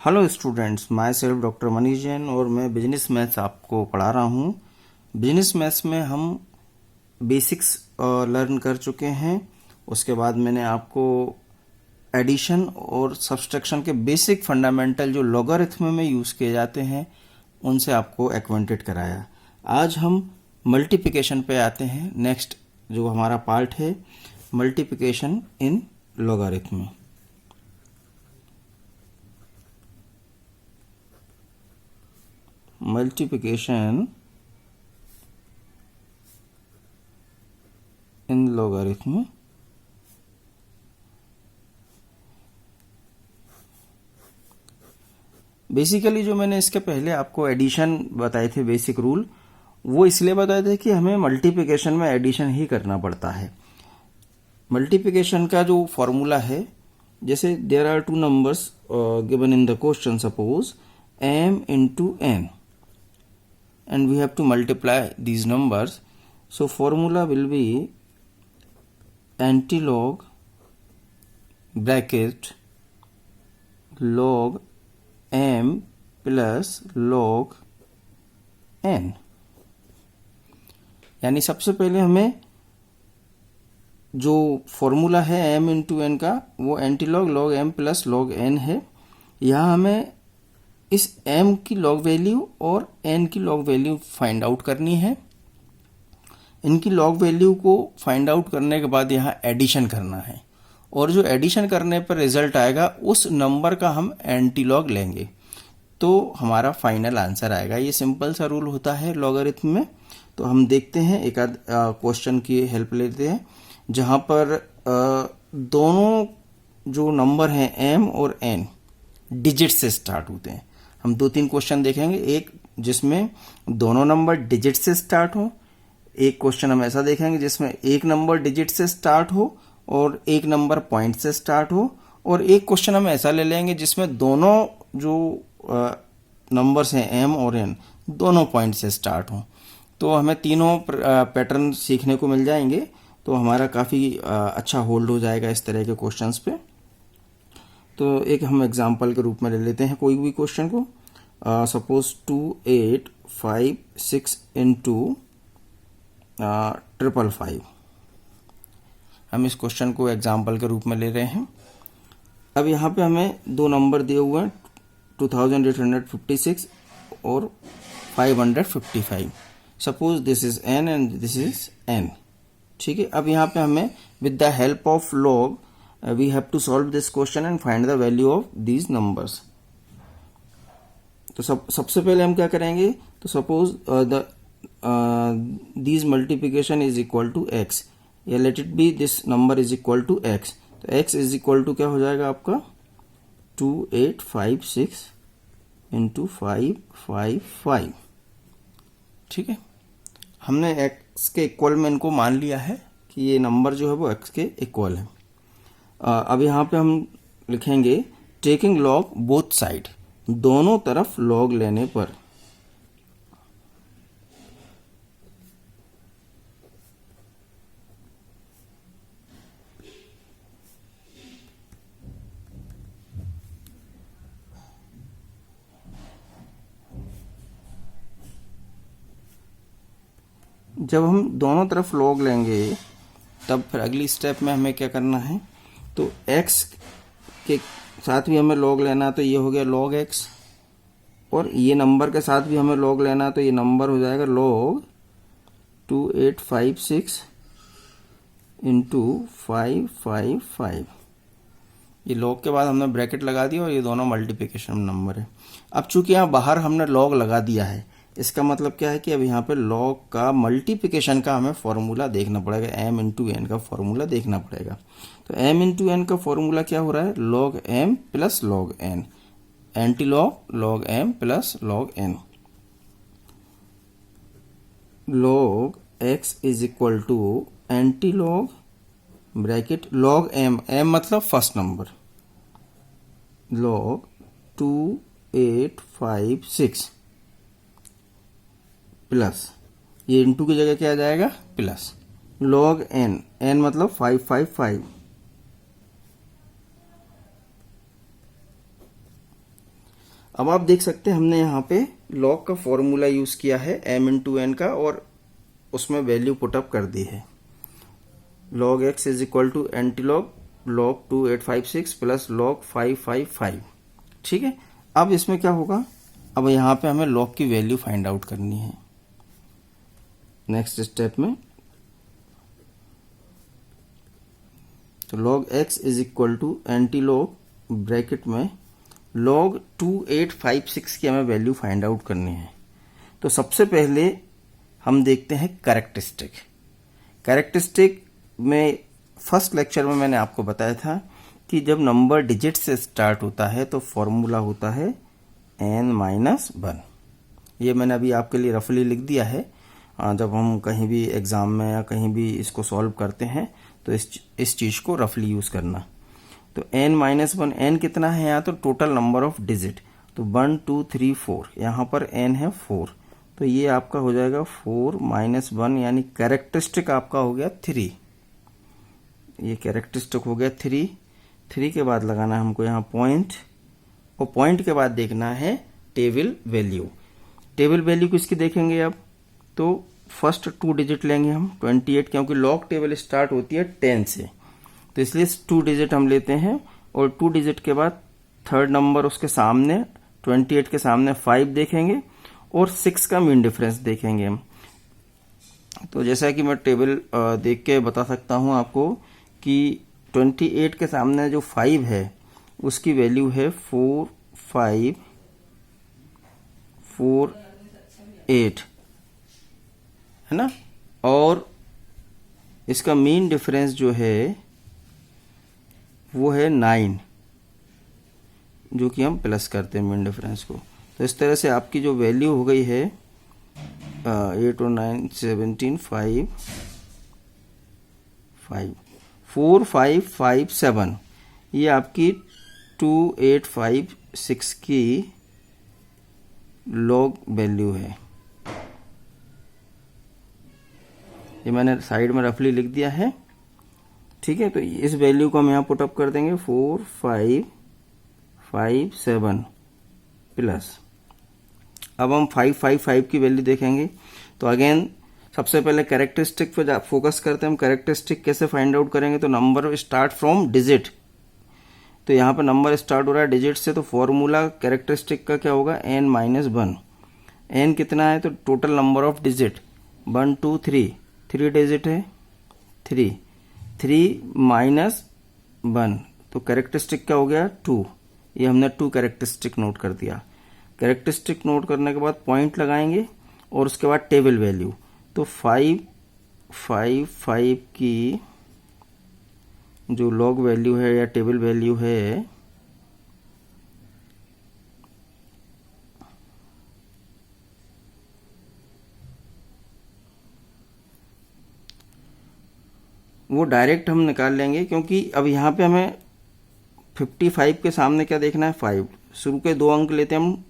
Hello students, my self doctor Manish Jain और मैं business maths आपको पढ़ा रहा हूँ। बिजनेस मैथ्स में हम बेसिक्स लर्न कर चुके हैं। उसके बाद मैंने आपको एडिशन और सब्सट्रैक्शन के बेसिक फंडामेंटल जो लॉगरिथम में यूज़ किए जाते हैं उनसे आपको एक्वेंटेड कराया। आज हम मल्टीप्लिकेशन पे आते हैं। नेक्स्ट जो हमारा पार्ट है multiplication in logarithm. multiplication in logarithm। Basically जो मैंने इसके पहले आपको एडिशन बताए थे, बेसिक रूल, वो इसलिए बताए थे कि हमें मल्टीप्लिकेशन में एडिशन ही करना पड़ता है। मल्टीप्लिकेशन का जो फॉर्मूला है, जैसे there are two numbers given in the question, suppose m into n, and we have to multiply these numbers. So formula will be antilog bracket log m plus log n। यानी सबसे पहले हमें जो formula है m into n का, वो antilog log m plus log n है। यहाँ हमें इस m की लॉग वैल्यू और n की लॉग वैल्यू फाइंड आउट करनी है। इनकी लॉग वैल्यू को फाइंड आउट करने के बाद यहाँ एडिशन करना है, और जो एडिशन करने पर रिजल्ट आएगा उस नंबर का हम एंटीलॉग लेंगे तो हमारा फाइनल आंसर आएगा। ये सिंपल सा रूल होता है लॉगरिथम में। तो हम देखते हैं, एक आध क्वेश्चन की हेल्प लेते हैं जहाँ पर दोनों जो नंबर हैं m और n डिजिट से स्टार्ट होते हैं। हम दो तीन क्वेश्चन देखेंगे, एक जिसमें दोनों नंबर डिजिट से स्टार्ट हो, एक क्वेश्चन हम ऐसा देखेंगे जिसमें एक नंबर डिजिट से स्टार्ट हो और एक नंबर पॉइंट से स्टार्ट हो, और एक क्वेश्चन हम ऐसा ले लेंगे जिसमें दोनों जो नंबर्स हैं m और n दोनों पॉइंट से स्टार्ट हो। तो हमें तीनों पैटर्न सीखने को मिल जाएंगे, तो हमारा काफ़ी अच्छा होल्ड हो जाएगा इस तरह के क्वेश्चंस पे। तो एक हम एग्जांपल के रूप में ले लेते हैं कोई भी क्वेश्चन को। Suppose 2 8 5 6 into 555। हम इस क्वेश्चन को एग्जांपल के रूप में ले रहे हैं। अब यहाँ पे हमें दो नंबर दिए हुए हैं, 2856 और 555। Suppose this is n and this is n। ठीक है, अब यहाँ पे हमें with the help of log we have to solve this question and find the value of these numbers। तो सबसे पहले हम क्या करेंगे, तो suppose these multiplication is equal to x, या let it be this number is equal to x। तो x is equal to क्या हो जाएगा आपका 2856 इंटू 555। ठीक है, हमने x के इक्वल में इनको मान लिया है कि ये नंबर जो है वो x के इक्वल है। अब यहाँ पे हम लिखेंगे टेकिंग लॉग बोथ साइड, दोनों तरफ लॉग लेने पर। जब हम दोनों तरफ लॉग लेंगे तब फिर अगली स्टेप में हमें क्या करना है, तो x के साथ भी हमें लॉग लेना, तो ये हो गया log x, और ये नंबर के साथ भी हमें लॉग लेना, तो ये नंबर हो जाएगा log 2856 इंटू 555। ये लॉग के बाद हमने ब्रैकेट लगा दिया और ये दोनों मल्टीप्लिकेशन नंबर है। अब चूंकि यहाँ बाहर हमने लॉग लगा दिया है, इसका मतलब क्या है कि अब यहाँ पे लॉग का मल्टीप्लिकेशन का हमें फॉर्मूला देखना पड़ेगा, m इंटू एन का फॉर्मूला देखना पड़ेगा। तो m इंटू एन का फॉर्मूला क्या हो रहा है, log m plus log n, anti log log m plus log n। log x is equal to anti log bracket log m, m मतलब फर्स्ट नंबर, log 2856 प्लस, ये into की जगह क्या आ जाएगा प्लस, log n, n मतलब 555। अब आप देख सकते हैं हमने यहाँ पे लॉग का फॉर्मूला यूज किया है m इंटू एन का, और उसमें वैल्यू पुटअप कर दी है। log x is equal to antilog log 2856 plus log 555। ठीक है, अब इसमें क्या होगा, अब यहाँ पे हमें log की वैल्यू फाइंड आउट करनी है नेक्स्ट स्टेप में। तो log x is equal to antilog bracket में log 2856 की हमें वैल्यू फाइंड आउट करनी है। तो सबसे पहले हम देखते हैं कैरेक्टरिस्टिक में फर्स्ट लेक्चर में मैंने आपको बताया था कि जब नंबर डिजिट से स्टार्ट होता है तो फॉर्मूला होता है n-1। ये मैंने अभी आपके लिए रफली लिख दिया है। जब हम कहीं भी एग्जाम में या कहीं भी इसको सॉल्व करते हैं तो इस चीज को रफली यूज करना। तो n-1, n कितना है यहाँ, तो टोटल नंबर ऑफ डिजिट, तो 1 2 3 4, यहाँ पर n है 4, तो ये आपका हो जाएगा 4 - 1, यानी कैरेक्टरिस्टिक आपका हो गया 3। ये कैरेक्टरिस्टिक हो गया 3 के बाद लगाना है हमको यहाँ पॉइंट, और पॉइंट के बाद देखना है टेबल वैल्यू। टेबल वैल्यू किसकी देखेंगे अब, तो फर्स्ट 2 डिजिट लेंगे हम 28, क्योंकि लॉग टेबल स्टार्ट होती है 10 से, तो इसलिए 2 डिजिट हम लेते हैं, और 2 डिजिट के बाद थर्ड नंबर उसके सामने 28 के सामने 5 देखेंगे, और 6 का मीन डिफरेंस देखेंगे हम। तो जैसा कि मैं टेबल देख के बता सकता हूं आपको कि 28 के सामने जो 5 है उसकी वैल्यू है 4 5 4 8, है ना, और इसका मीन डिफरेंस जो है वो है 9, जो कि हम प्लस करते हैं मीन डिफरेंस को। तो इस तरह से आपकी जो वैल्यू हो गई है 8 और 9 17 5 5 4 5 5 7, ये आपकी 2856 की लॉग वैल्यू है। ये मैंने साइड में रफली लिख दिया है। ठीक है, तो इस वैल्यू को हम यहाँ पुट अप कर देंगे 4 5 5 7 प्लस, अब हम 555 की वैल्यू देखेंगे। तो अगेन सबसे पहले कैरेक्टरिस्टिक पे फोकस करते हैं हम। कैरेक्टरिस्टिक कैसे फाइंड आउट करेंगे, तो नंबर स्टार्ट फ्रॉम डिजिट, तो यहाँ पे नंबर स्टार्ट हो रहा है डिजिट से, तो फॉर्मूला कैरेक्टरिस्टिक का क्या होगा, n-1। n कितना है, तो total number of digit 1 2 3 digit है, 3 -1, तो कैरेक्टरिस्टिक क्या हो गया 2। ये हमने 2 कैरेक्टरिस्टिक नोट कर दिया। कैरेक्टरिस्टिक नोट करने के बाद पॉइंट लगाएंगे, और उसके बाद टेबल वैल्यू, तो 5 5 5 की जो लॉग वैल्यू है या टेबल वैल्यू है वो डायरेक्ट हम निकाल लेंगे, क्योंकि अब यहाँ पे हमें 55 के सामने क्या देखना है, 5। शुरू के 2 अंक लेते हैं हम,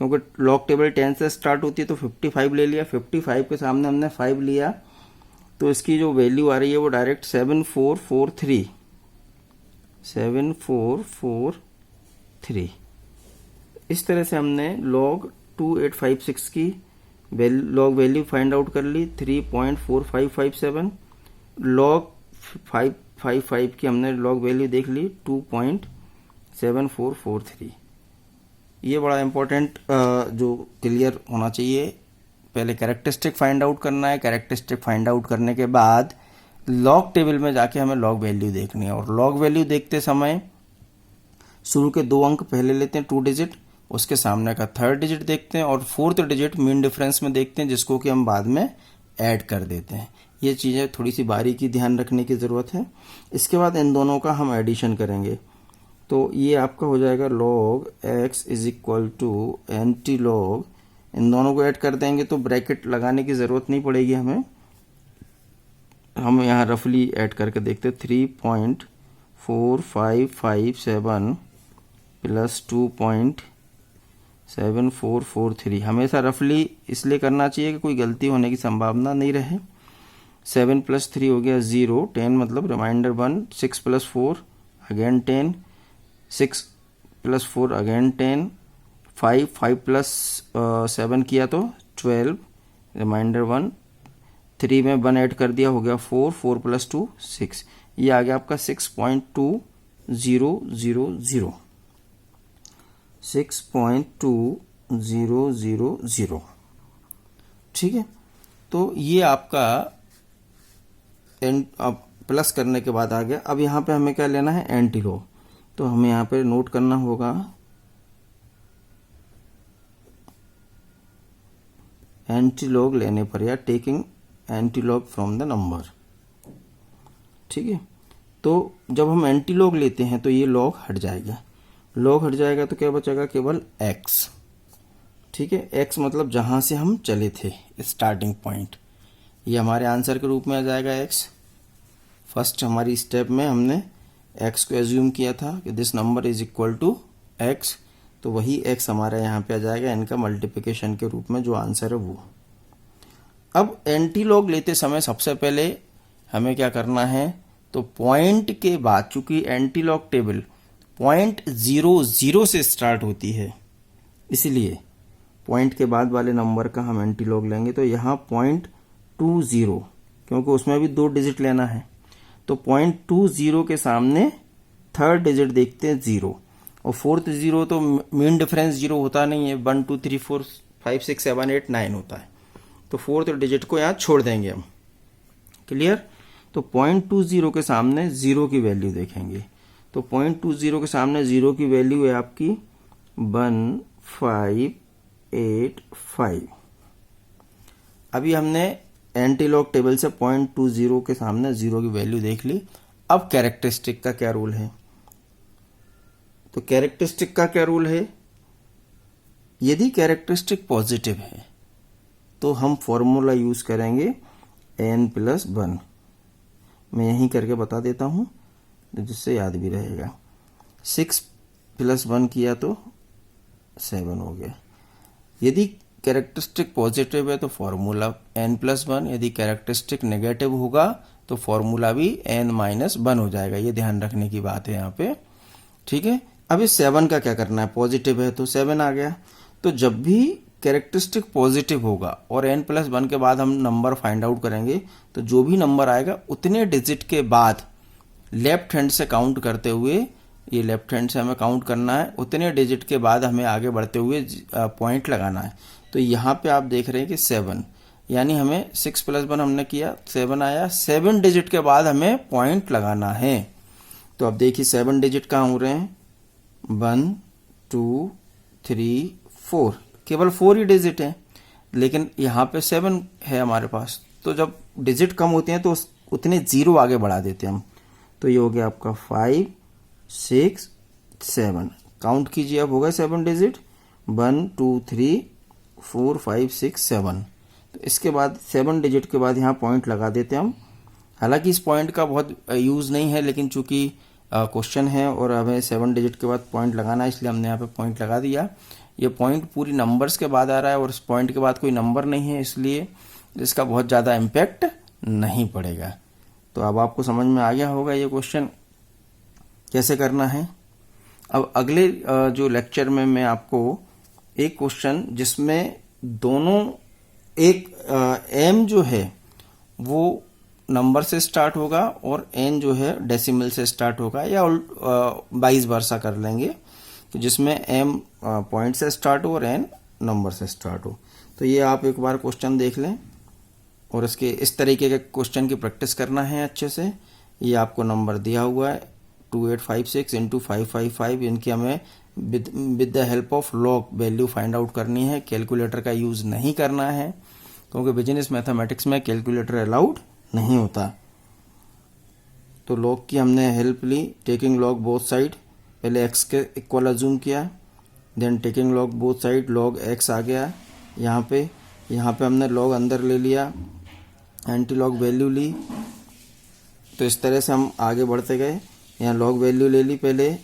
क्योंकि लॉग टेबल 10 से स्टार्ट होती है, तो 55 ले लिया। 55 के सामने हमने 5 लिया, तो इसकी जो वैल्यू आ रही है वो डायरेक्ट 7443 7443। इस तरह से हमने लॉग 2856 की लॉग वैल्यू फाइंड आउट कर ली 3.4557। लॉग 555 की हमने लॉग वैल्यू देख ली 2.7443। ये बड़ा इंपॉर्टेंट जो क्लियर होना चाहिए। पहले कैरेक्टरिस्टिक फाइंड आउट करना है, कैरेक्टरिस्टिक फाइंड आउट करने के बाद लॉग टेबल में जाके हमें लॉग वैल्यू देखनी है, और लॉग वैल्यू देखते समय शुरू के 2 अंक पहले लेते हैं 2 डिजिट, उसके सामने का 3rd डिजिट देखते हैं, और 4th डिजिट मीन डिफरेंस में देखते हैं, जिसको कि हम बाद में ऐड कर देते हैं। ये चीज़ें थोड़ी सी बारीकी ध्यान रखने की ज़रूरत है। इसके बाद इन दोनों का हम एडिशन करेंगे, तो ये आपका हो जाएगा log x is equal to anti log, इन दोनों को ऐड कर देंगे तो ब्रैकेट लगाने की ज़रूरत नहीं पड़ेगी हमें। हम यहाँ रफली ऐड करके देखते हैं 3.4557 प्लस 2.7443। हमेशा रफली इसलिए करना चाहिए कि कोई गलती होने की संभावना नहीं रहे। 7 + 3 हो गया 0, 10 मतलब रिमाइंडर 1, 6 + 4 अगेन 10, 6 + 4 अगेन 10, 5 प्लस 7 किया तो 12, रिमाइंडर 1, 3 में 1 ऐड कर दिया, हो गया 4 प्लस 2 6, ये आ गया आपका 6.2000, 6.2000। ठीक है, तो ये आपका प्लस करने के बाद आ गया। अब यहाँ पे हमें क्या लेना है, एंटीलॉग। तो हमें यहाँ पे नोट करना होगा एंटीलॉग लेने पर, या taking antilog from the number. ठीक है, तो जब हम एंटीलॉग लेते हैं तो ये लॉग हट जाएगा, लॉग हट जाएगा तो क्या बचेगा, केवल x। ठीक है, x मतलब जहां से हम चले थे, स्टार्टिंग पॉइंट, ये हमारे आंसर के रूप में आ जाएगा x। फर्स्ट हमारी स्टेप में हमने x को एज्यूम किया था कि this number is equal to x, तो वही x हमारा यहाँ पे आ जाएगा इनका मल्टीप्लिकेशन के रूप में, जो आंसर है वो। अब एंटीलॉग लेते समय सबसे पहले हमें क्या करना है, तो पॉइंट के बाद, चूंकि एंटीलॉग टेबल 0.00 से स्टार्ट होती है, इसलिए पॉइंट के बाद वाले नंबर का हम एंटीलॉग लेंगे। तो यहाँ 0.20, क्योंकि उसमें भी 2 डिजिट लेना है, तो 0.20 के सामने थर्ड डिजिट देखते हैं 0, और फोर्थ 0 तो मीन डिफरेंस 0 होता नहीं है, 1 2 3 4 5 6 7 8 9 होता है, तो फोर्थ डिजिट को यहाँ छोड़ देंगे हम। क्लियर, तो 0.20 के सामने 0 की वैल्यू देखेंगे, तो 0.20 के सामने 0 की वैल्यू है आपकी 1585। अभी हमने एंटीलॉग टेबल से 0.20 के सामने 0 की वैल्यू देख ली। अब कैरेक्टरिस्टिक का क्या रूल है, तो कैरेक्टरिस्टिक का क्या रूल है, यदि कैरेक्टरिस्टिक पॉजिटिव है तो हम फॉर्मूला यूज करेंगे n+1। मैं यहीं करके बता देता हूं जिससे याद भी रहेगा। 6 + 1 किया तो 7 हो गया। यदि कैरेक्टरिस्टिक पॉजिटिव है तो फॉर्मूला n+1, यदि कैरेक्टरिस्टिक नेगेटिव होगा तो फॉर्मूला भी n-1 हो जाएगा। ये ध्यान रखने की बात है यहाँ पे। ठीक है, अब इस 7 का क्या करना है, पॉजिटिव है तो 7 आ गया। तो जब भी कैरेक्टरिस्टिक पॉजिटिव होगा और n+1 के बाद हम नंबर फाइंड आउट करेंगे, तो जो भी नंबर आएगा उतने डिजिट के बाद लेफ्ट हैंड से काउंट करते हुए, ये लेफ्ट हैंड से हमें काउंट करना है, उतने डिजिट के बाद हमें आगे बढ़ते हुए पॉइंट लगाना है। तो यहाँ पे आप देख रहे हैं कि 7, यानी हमें 6 + 1 हमने किया, 7 आया, 7 डिजिट के बाद हमें पॉइंट लगाना है। तो अब देखिए 7 डिजिट कहाँ हो रहे हैं, 1 2 3 4, केवल 4 ही डिजिट है, लेकिन यहाँ पे 7 है हमारे पास। तो जब डिजिट कम होते हैं तो उतने 0 आगे बढ़ा देते हैं हम। तो ये हो गया आपका 5 6 7, काउंट कीजिए, अब हो गए 7 डिजिट, 1 2 3 4 5 6 7। तो इसके बाद 7 डिजिट के बाद यहाँ पॉइंट लगा देते हैं हम। हालांकि इस पॉइंट का बहुत यूज नहीं है, लेकिन चूंकि क्वेश्चन है और हमें 7 डिजिट के बाद पॉइंट लगाना है, इसलिए हमने यहाँ पे पॉइंट लगा दिया। ये पॉइंट पूरी नंबर्स के बाद आ रहा है और इस पॉइंट के बाद कोई नंबर नहीं है, इसलिए इसका बहुत ज़्यादा इम्पैक्ट नहीं पड़ेगा। तो अब आपको समझ में आ गया होगा ये क्वेश्चन कैसे करना है। अब अगले जो लेक्चर में मैं आपको एक क्वेश्चन जिसमें दोनों, एक m जो है वो नंबर से स्टार्ट होगा और n जो है डेसिमल से स्टार्ट होगा, या वाइस वर्सा कर लेंगे, तो जिसमें m पॉइंट से स्टार्ट हो और n नंबर से स्टार्ट हो। तो ये आप एक बार क्वेश्चन देख लें और इसके इस तरीके के क्वेश्चन की प्रैक्टिस करना है अच्छे से। ये आपको नंबर दिया हुआ है 2856 × 555, इनकी हमें with the help of log value find out करनी है। कैलकुलेटर का यूज नहीं करना है, क्योंकि बिजनेस मैथमेटिक्स में कैलकुलेटर अलाउड नहीं होता। तो लॉग की हमने हेल्प ली, टेकिंग लॉग बोथ साइड, पहले x के इक्वल अज्यूम किया, then taking log both side, log x आ गया यहाँ पे हमने लॉग अंदर ले लिया, एंटी लॉग वैल्यू ली। तो इस तरह से हम आगे बढ़ते गए। यहाँ लॉग वैल्यू ले ली पहले,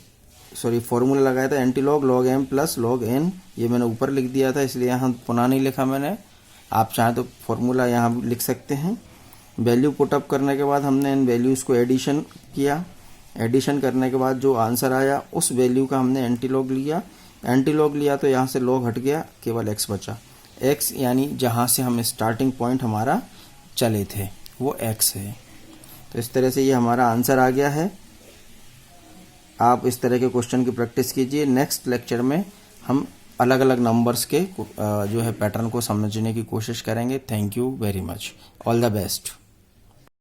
सॉरी फॉर्मूला लगाया था anti log m + log n, ये मैंने ऊपर लिख दिया था इसलिए यहाँ पुनः नहीं लिखा मैंने। आप चाहें तो फॉर्मूला यहाँ भी लिख सकते हैं। वैल्यू पुटअप करने के बाद हमने इन वैल्यूज़ को एडिशन किया, एडिशन करने के बाद जो आंसर आया उस वैल्यू का हमने एंटी लॉग लिया। एंटी लॉग लिया तो यहाँ से लॉग हट गया, केवल x बचा। x यानी जहाँ से हम स्टार्टिंग पॉइंट हमारा चले थे वो x है। तो इस तरह से ये हमारा आंसर आ गया है। आप इस तरह के क्वेश्चन की प्रैक्टिस कीजिए। नेक्स्ट लेक्चर में हम अलग अलग नंबर्स के जो है पैटर्न को समझने की कोशिश करेंगे। Thank you very much. All the best.